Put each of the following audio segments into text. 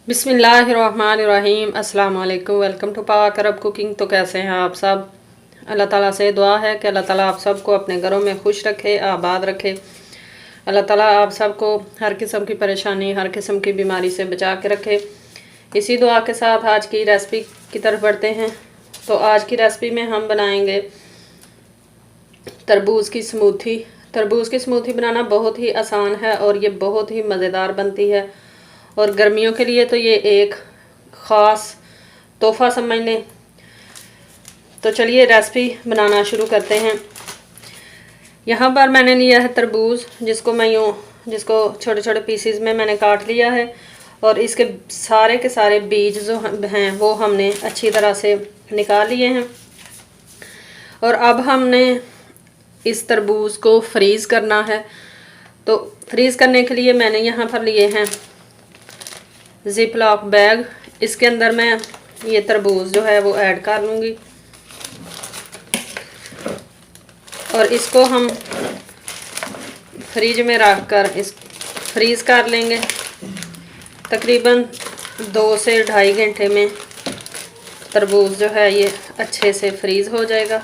बिस्मिल्लाहिर्रहमानिर्रहीम अस्सलाम वालेकुम। वेलकम टू पाक अरब कुकिंग। तो कैसे हैं आप सब? अल्लाह ताला से दुआ है कि अल्लाह ताला आप सबको अपने घरों में खुश रखे, आबाद रखे। अल्लाह ताला आप सबको हर किस्म की परेशानी, हर किस्म की बीमारी से बचा के रखे। इसी दुआ के साथ आज की रेसिपी की तरफ बढ़ते हैं। तो आज की रेसिपी में हम बनाएंगे तरबूज़ की स्मूथी। तरबूज़ की स्मूथी बनाना बहुत ही आसान है और ये बहुत ही मज़ेदार बनती है, और गर्मियों के लिए तो ये एक ख़ास तोहफ़ा समझ लें। तो चलिए रेसिपी बनाना शुरू करते हैं। यहाँ पर मैंने लिया है तरबूज़, जिसको छोटे छोटे पीसेस में मैंने काट लिया है, और इसके सारे के सारे बीज जो हैं वो हमने अच्छी तरह से निकाल लिए हैं। और अब हमने इस तरबूज़ को फ्रीज़ करना है। तो फ्रीज़ करने के लिए मैंने यहाँ पर लिए हैं ज़िप लॉक बैग। इसके अंदर मैं ये तरबूज जो है वो ऐड कर लूँगी, और इसको हम फ्रिज में रख कर फ्रीज़ कर लेंगे। तकरीबन 2 से 2.5 घंटे में तरबूज जो है ये अच्छे से फ्रीज़ हो जाएगा,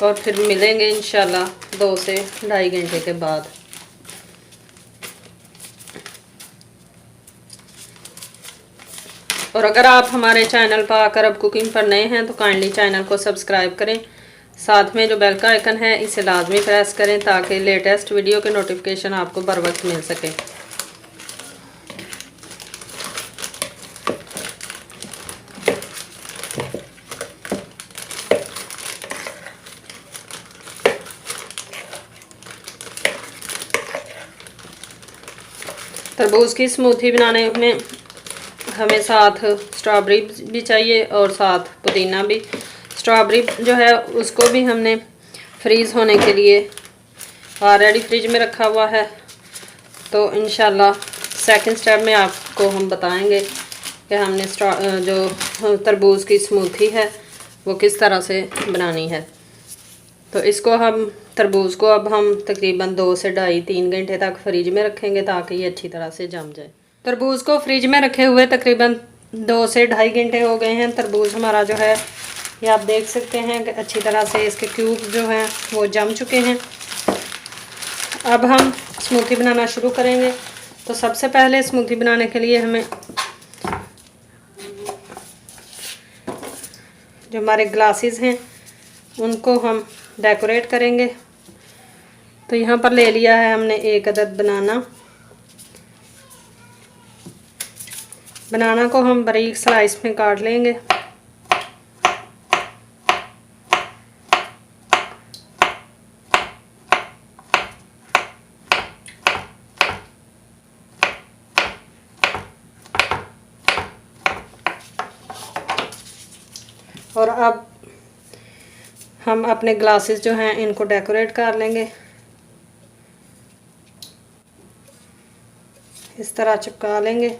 और फिर मिलेंगे इंशाल्लाह 2 से 2.5 घंटे के बाद। और अगर आप हमारे चैनल पाक अरब कुकिंग पर नए हैं तो काइंडली चैनल को सब्सक्राइब करें। साथ में जो बेल का आइकन है इसे लाजमी प्रेस करें ताकि लेटेस्ट वीडियो के नोटिफिकेशन आपको बर वक्त मिल सके। तरबूज़ की स्मूथी बनाने में हमें साथ स्ट्रॉबेरी भी चाहिए और साथ पुदीना भी। स्ट्रॉबेरी जो है उसको भी हमने फ्रीज़ होने के लिए ऑलरेडी फ्रिज में रखा हुआ है। तो इंशाल्लाह सेकंड स्टेप में आपको हम बताएंगे कि हमने जो तरबूज़ की स्मूथी है वो किस तरह से बनानी है। तो इसको हम तरबूज़ को अब हम तकरीबन 2 से 2.5-3 घंटे तक फ्रिज में रखेंगे ताकि ये अच्छी तरह से जम जाए। तरबूज़ को फ्रिज में रखे हुए तकरीबन 2 से 2.5 घंटे हो गए हैं। तरबूज़ हमारा जो है ये आप देख सकते हैं कि अच्छी तरह से इसके क्यूब जो हैं वो जम चुके हैं। अब हम स्मूथी बनाना शुरू करेंगे। तो सबसे पहले स्मूथी बनाने के लिए हमें जो हमारे ग्लासेस हैं उनको हम डेकोरेट करेंगे। तो यहाँ पर ले लिया है हमने 1 अदद बनाना को हम बारीक स्लाइस में काट लेंगे। और अब हम अपने ग्लासेस जो हैं इनको डेकोरेट कर लेंगे। इस तरह चिपका लेंगे,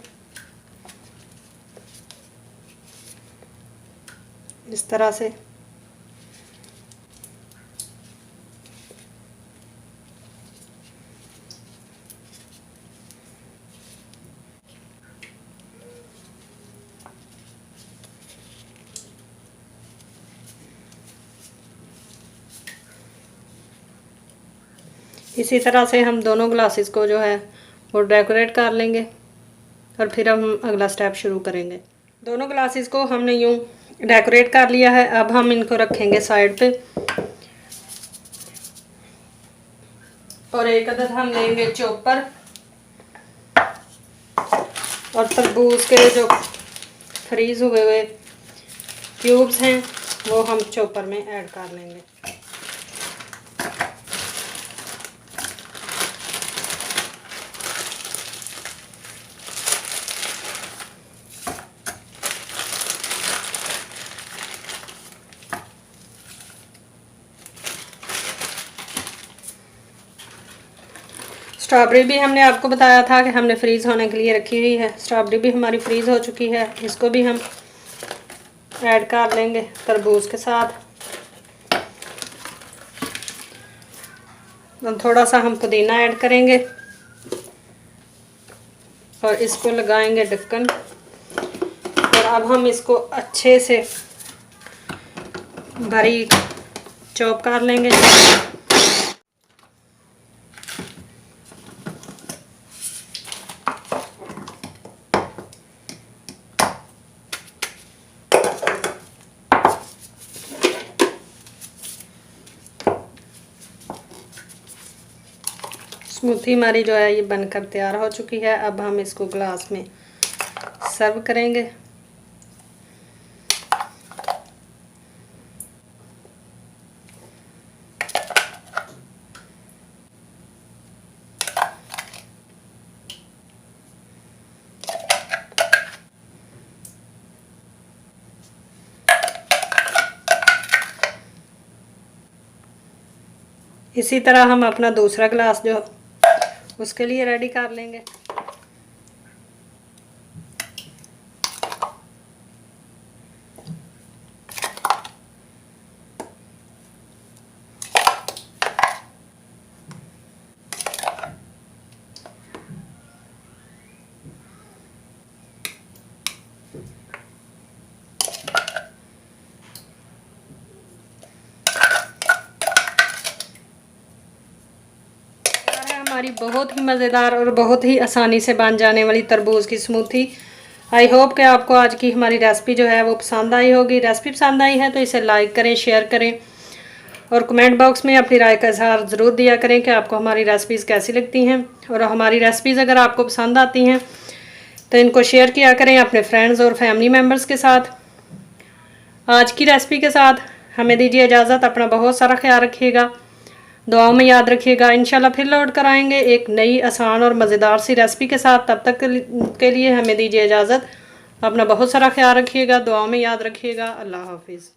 इस तरह से। इसी तरह से हम दोनों ग्लासेस को जो है वो डेकोरेट कर लेंगे, और फिर हम अगला स्टेप शुरू करेंगे। दोनों ग्लासेस को हमने यूँ डेकोरेट कर लिया है। अब हम इनको रखेंगे साइड पे, और 1 अदद हम लेंगे चॉपर, और तरबूज के जो फ्रीज हुए क्यूब्स हैं वो हम चॉपर में ऐड कर लेंगे। स्ट्रॉबेरी भी हमने आपको बताया था कि हमने फ्रीज़ होने के लिए रखी हुई है। स्ट्रॉबेरी भी हमारी फ्रीज़ हो चुकी है। इसको भी हम ऐड कर लेंगे तरबूज के साथ। थोड़ा सा हम पुदीना ऐड करेंगे, और इसको लगाएंगे ढक्कन। और अब हम इसको अच्छे से बारीक चॉप कर लेंगे। स्मूथी हमारी जो है ये बनकर तैयार हो चुकी है। अब हम इसको ग्लास में सर्व करेंगे। इसी तरह हम अपना दूसरा ग्लास जो उसके लिए रेडी कर लेंगे। हमारी बहुत ही मज़ेदार और बहुत ही आसानी से बन जाने वाली तरबूज की स्मूथी। आई होप कि आपको आज की हमारी रेसिपी जो है वो पसंद आई होगी। रेसिपी पसंद आई है तो इसे लाइक करें, शेयर करें और कमेंट बॉक्स में अपनी राय का इजहार ज़रूर दिया करें कि आपको हमारी रेसिपीज़ कैसी लगती हैं। और हमारी रेसिपीज़ अगर आपको पसंद आती हैं तो इनको शेयर किया करें अपने फ्रेंड्स और फैमिली मेम्बर्स के साथ। आज की रेसिपी के साथ हमें दीजिए इजाज़त। अपना बहुत सारा ख्याल रखिएगा, दुआओं में याद रखिएगा। इंशाल्लाह फिर लौट कर आएंगे एक नई आसान और मज़ेदार सी रेसिपी के साथ। तब तक के लिए हमें दीजिए इजाज़त। अपना बहुत सारा ख्याल रखिएगा, दुआओं में याद रखिएगा। अल्लाह हाफिज़।